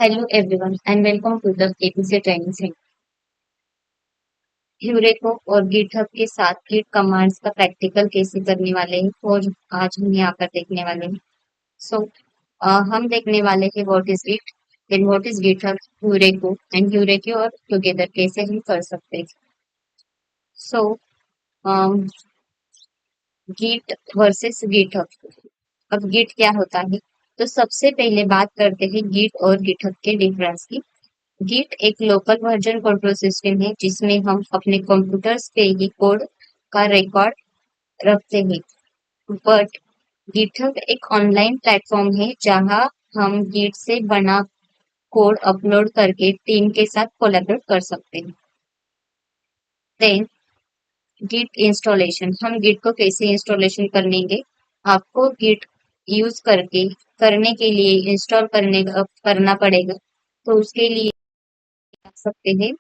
Hello everyone and welcome to the KPC Training Center. यूरेको और GitHub के साथ Git commands का प्रैक्टिकल कैसे करने वाले हैं और आज हम यहाँ पर देखने वाले हैं। सो हम देखने वाले हैं what is Git, then what is GitHub, Heroku and Heroku और टुगेदर कैसे हम कर सकते हैं। So Git versus GitHub. अब गिट क्या होता है? तो सबसे पहले बात करते हैं गिट और गिटहब के डिफरेंस की। गिट एक लोकल वर्जन कंट्रोल सिस्टम है जिसमें हम अपने कंप्यूटर्स पे ही कोड का रिकॉर्ड रखते हैं। बट गिटहब एक ऑनलाइन प्लेटफॉर्म है जहां हम गिट से बना कोड अपलोड करके टीम के साथ कोलैबोरेट कर सकते हैं। देन गिट इंस्टॉलेशन, हम गिट को कैसे इंस्टॉलेशन करेंगे? आपको गिट यूज करके करने के लिए इंस्टॉल करना पड़ेगा। तो उसके लिए कर सकते हैं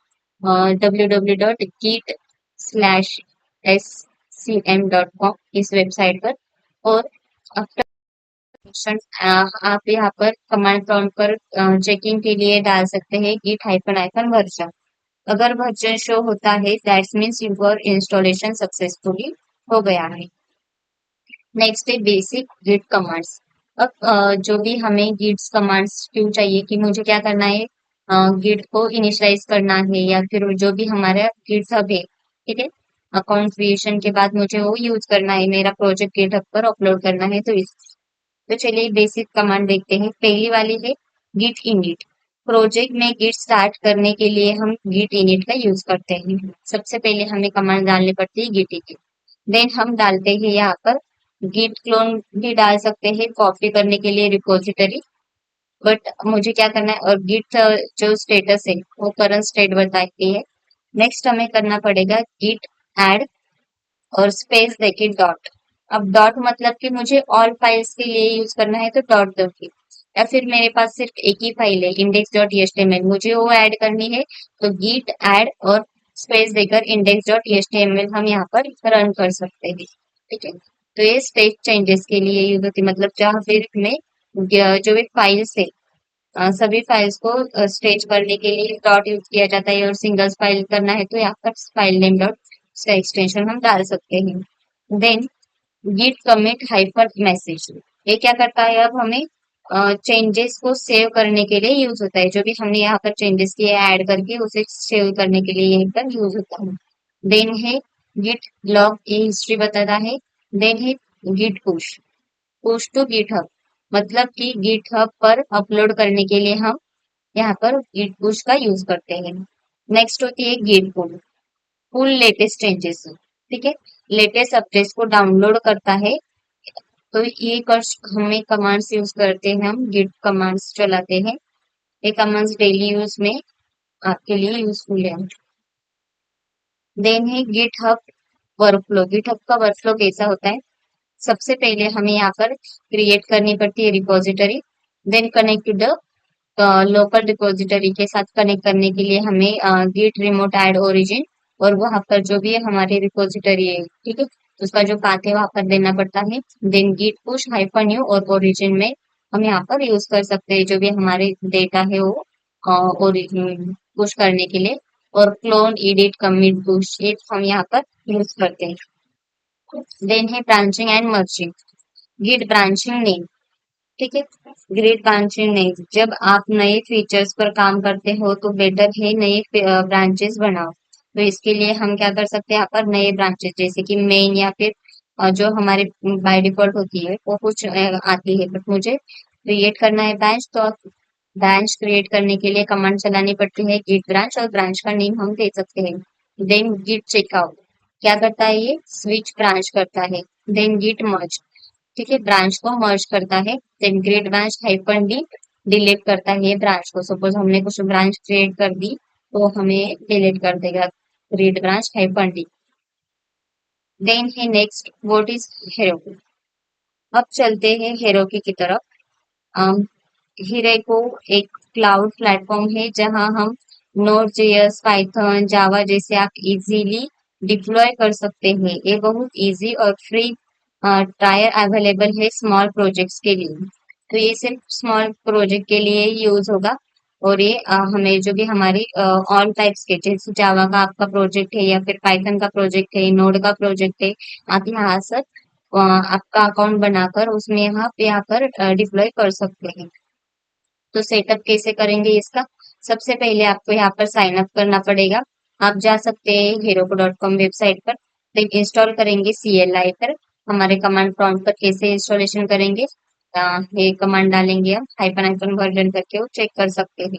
www.git/scm.com इस वेबसाइट पर। और आफ्टर आप यहाँ पर कमांड प्रॉम्प्ट पर चेकिंग के लिए डाल सकते हैं git हाइफन वर्जन। अगर वर्जन शो होता है that means your installation successfully हो गया है। नेक्स्ट है बेसिक गिट कमांड्स। अब जो भी हमें गिट्स कमांड्स क्यों चाहिए कि मुझे क्या करना है, गिट को इनिशियलाइज करना है या फिर जो भी हमारा गिट हब है, ठीक है, अकाउंट क्रिएशन के बाद मुझे वो यूज करना है, मेरा प्रोजेक्ट गिट हब पर अपलोड करना है। तो चलिए बेसिक कमांड देखते हैं। पहली वाली है गिट इनिट। प्रोजेक्ट में गिट स्टार्ट करने के लिए हम गिट इनिट का यूज करते हैं। सबसे पहले हमें कमांड डालनी पड़ती है गिट इनिट। देन हम डालते हैं यहाँ पर गिट क्लोन भी डाल सकते हैं कॉपी करने के लिए रिपोजिटरी। बट मुझे क्या करना है, और गिट जो स्टेटस है वो करंट स्टेट बताती है। नेक्स्ट हमें करना पड़ेगा गिट ऐड और स्पेस देके डॉट। अब डॉट मतलब कि मुझे ऑल फाइल्स के लिए यूज करना है तो डॉट दूंगी, या फिर मेरे पास सिर्फ एक ही फाइल है index.html, मुझे वो ऐड करनी है तो गिट ऐड और स्पेस देकर index.html हम यहाँ पर रन कर सकते हैं। ठीक है, तो ये स्टेट चेंजेस के लिए यूज होती है, मतलब जहाँ फिर में जो भी फाइल्स है सभी फाइल्स को स्टेज करने के लिए डॉट यूज किया जाता है। और सिंगल फाइल करना है तो यहाँ पर फाइल नेम डॉट इसका एक्सटेंशन हम डाल सकते हैं। Then git commit hyper message, ये क्या करता है, अब हमें चेंजेस को सेव करने के लिए यूज होता है। जो भी हमने यहाँ पर चेंजेस किए ऐड करके उसे सेव करने के लिए यहीं पर यूज होता है। देन है गिट लॉग, ये हिस्ट्री बताता है। देन है git push, push to GitHub, मतलब कि गिटहब पर अपलोड करने के लिए हम यहाँ पर गिट पुश का यूज करते हैं। नेक्स्ट होती है गिट पुल, पुल लेटेस्ट चेंजेस, ठीक है, लेटेस्ट अपडेट्स को डाउनलोड करता है। तो ये हमें कमांड्स यूज करते हैं, हम गिट कमांड्स चलाते हैं। ये कमांड्स डेली यूज में आपके लिए यूजफुल है। देन है GitHub workflow. GitHub का वर्कफ्लो कैसा होता है? सबसे पहले हमें यहाँ पर क्रिएट करनी पड़ती है repository. Then connect to the local repository के साथ कनेक्ट करने के लिए हमें गिट रिमोट ऐड ओरिजिन और वहां पर जो भी हमारी रिपोजिटरी है, ठीक है, उसका जो पाथ है वहां पर देना पड़ता है। Then git push hyphen u और ओरिजिन में हम यहाँ पर यूज कर सकते हैं जो भी हमारे डेटा है वो ओरिजिन पुश करने के लिए। और क्लोन एडिट कमिट पुश ये हम यहाँ पर यूज करते हैं। देन है branching and merging, git branching name, ठीक है, ग्रेट ब्रांचिंग नहीं, जब आप नए फीचर्स पर काम करते हो तो बेटर है नए ब्रांचेस बनाओ। तो इसके लिए हम क्या कर सकते हैं, यहाँ पर नए ब्रांचेस जैसे कि मेन या फिर जो हमारे बाय डिफॉल्ट होती है वो कुछ आती है, बट मुझे क्रिएट करना है ब्रांच। तो ब्रांच क्रिएट करने के लिए कमांड चलानी पड़ती है गिट ब्रांच, और ब्रांच का नेम हम दे सकते हैं। देन गिट चेकआउट, क्या करता है, ये स्विच ब्रांच करता है। देन गिट मर्ज, ठीक है, ब्रांच को मर्ज करता है। Then grade branch hyphen D delete करता है ये ब्रांच को। सपोज हमने कुछ ब्रांच क्रिएट कर दी तो हमें डिलीट कर देगा grade branch hyphen D. Then है नेक्स्ट व्हाट इज हेरोकी। अब चलते हैं हेरोकी की तरफ। हेरोको एक क्लाउड प्लेटफॉर्म है जहां हम नोड जेएस पाइथन जावा जैसे आप इजीली डिप्लॉय कर सकते हैं। ये बहुत इजी और फ्री ट्रायल अवेलेबल है स्मॉल प्रोजेक्ट्स के लिए। तो ये सिर्फ स्मॉल प्रोजेक्ट के लिए यूज होगा। और ये हमें जो भी हमारी ऑल टाइप्स के, जैसे जावा का आपका प्रोजेक्ट है या फिर पाइथन का प्रोजेक्ट है, नोड का प्रोजेक्ट है, आप यहाँ से आपका अकाउंट बनाकर उसमें यहाँ पर डिप्लॉय कर सकते हैं। तो सेटअप कैसे करेंगे इसका? सबसे पहले आपको यहाँ पर साइन अप करना पड़ेगा। आप जा सकते हैं heroku.com वेबसाइट पर, फिर इंस्टॉल करेंगे CLI पर। हमारे कमांड प्रॉम्प्ट पर कैसे इंस्टॉलेशन करेंगे, ये कमांड डालेंगे हम हाइफन हाइफन वर्जन करके, वो चेक कर सकते हैं।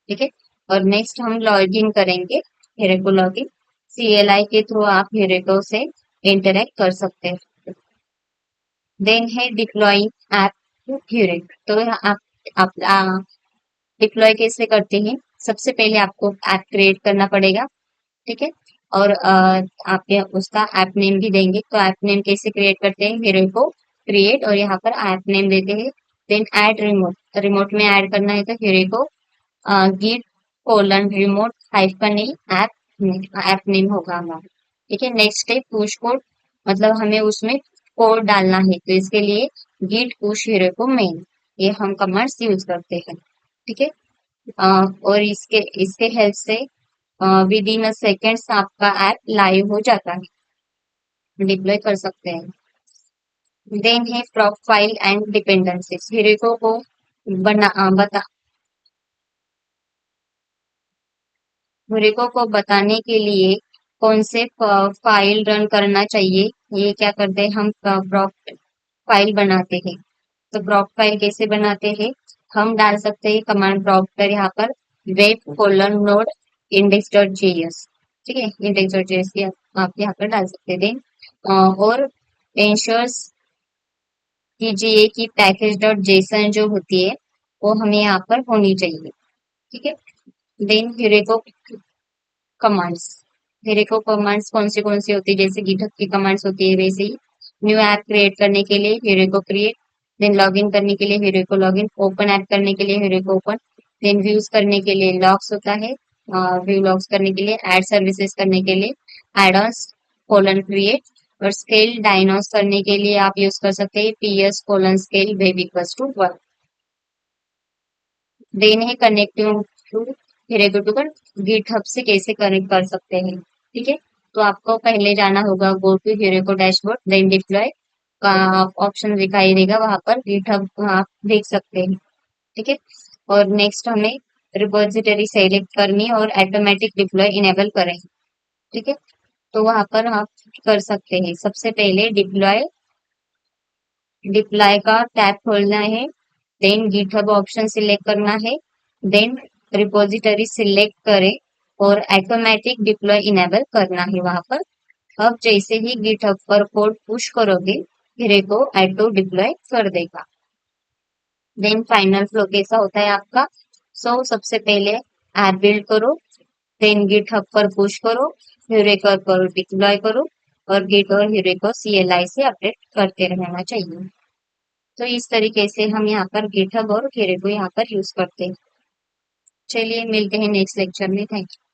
ठीक है। और नेक्स्ट हम लॉग इन करेंगे, हेरेको लॉग इन। CLI के थ्रू आप हेरेको से इंटरेक्ट कर सकते हैं। देन है डिप्लॉइंग ऐप टू हेरेको। तो आप डिप्लॉय कैसे करते हैं? सबसे पहले आपको ऐप क्रिएट करना पड़ेगा। ठीक है। और आप उसका ऐप नेम भी देंगे। तो ऐप नेम कैसे क्रिएट करते हैं? हीरो को क्रिएट और यहाँ पर ऐप नेम देते हैं। देन ऐड रिमोट, रिमोट में ऐड करना है तो हीरो को गिट कोलन रिमोट हाइफन ए ऐप नेम होगा हमारा। ठीक है। नेक्स्ट है पुश कोड, मतलब हमें उसमें कोड डालना है, तो इसके लिए गिट पुश हीरो को मेन, ये हम कमांड्स यूज करते हैं। ठीक है। और इसके इसके हेल्प से विद इन अ सेकेंड्स आपका ऐप लाइव हो जाता है, डिप्लॉय कर सकते हैं। देन है प्रोफाइल एंड डिपेंडेंसीज। हिरिको को बता हिरिको को बताने के लिए कौन से फाइल रन करना चाहिए, ये क्या करते हैं हम, फाइल बनाते हैं। तो प्रॉप फाइल कैसे बनाते हैं? हम डाल सकते हैं कमांड प्रॉप पर यहाँ पर web colon node index dot JS. ठीक है, इंडेक्स डॉट जेएस आप यहाँ पर डाल सकते हैं। और इंश्योर्स कीजिए कि पैकेज डॉट जेसन जो होती है वो हमें यहाँ पर होनी चाहिए। ठीक है। Then Heroku commands. Heroku commands कौन सी होती है? जैसे गिटहब की कमांड्स होती है वैसे ही। न्यू ऐप क्रिएट करने के लिए यूरेको क्रिएट, देन लॉग इन करने के लिए यूरेको लॉग इन, ओपन ऐप करने के लिए यूरेको ओपन, देन व्यूज करने के लिए लॉग्स होता है, व्यू लॉग्स करने के लिए, एड सर्विसेज करने के लिए एड ऑन्स कोलन क्रिएट, और स्केल डायनोस करने के लिए आप यूज कर सकते हैं PS colon scale web equals to 1। Then है कनेक्टिंग टू हेरेगो गिटहब से कैसे कनेक्ट कर सकते हैं। ठीक है। तो आपको पहले जाना होगा go to Heroku dashboard, then deploy का ऑप्शन दिखाई देगा, वहां पर गिटहब आप देख सकते हैं। ठीक है। और नेक्स्ट हमें रिपोजिटरी सेलेक्ट करनी है और ऑटोमेटिक डिप्लॉय इनेबल करें। ठीक है। तो वहां पर आप कर सकते हैं। सबसे पहले डिप्लॉय डिप्लॉय का टैब खोलना है, देन गिटहब ऑप्शन सिलेक्ट करना है, देन रिपोजिटरी सिलेक्ट करें और ऑटोमेटिक डिप्लॉय इनेबल करना है वहां पर। अब जैसे ही गिटहब पर कोड पुश करोगे, हिरे को ऑटो डिप्लॉय कर देगा। देन फाइनल फ्लो कैसा होता है आपका? सबसे पहले ऐप बिल्ड करो, देन गिटहब पर पुश करो, यूरेका पर डिप्लॉय करो, और गिट और यूरेका CLI से अपडेट करते रहना चाहिए। तो इस तरीके से हम यहाँ पर गिटहब और यूरेको यहाँ पर यूज करते हैं। चलिए मिलते हैं नेक्स्ट लेक्चर में। Thank you.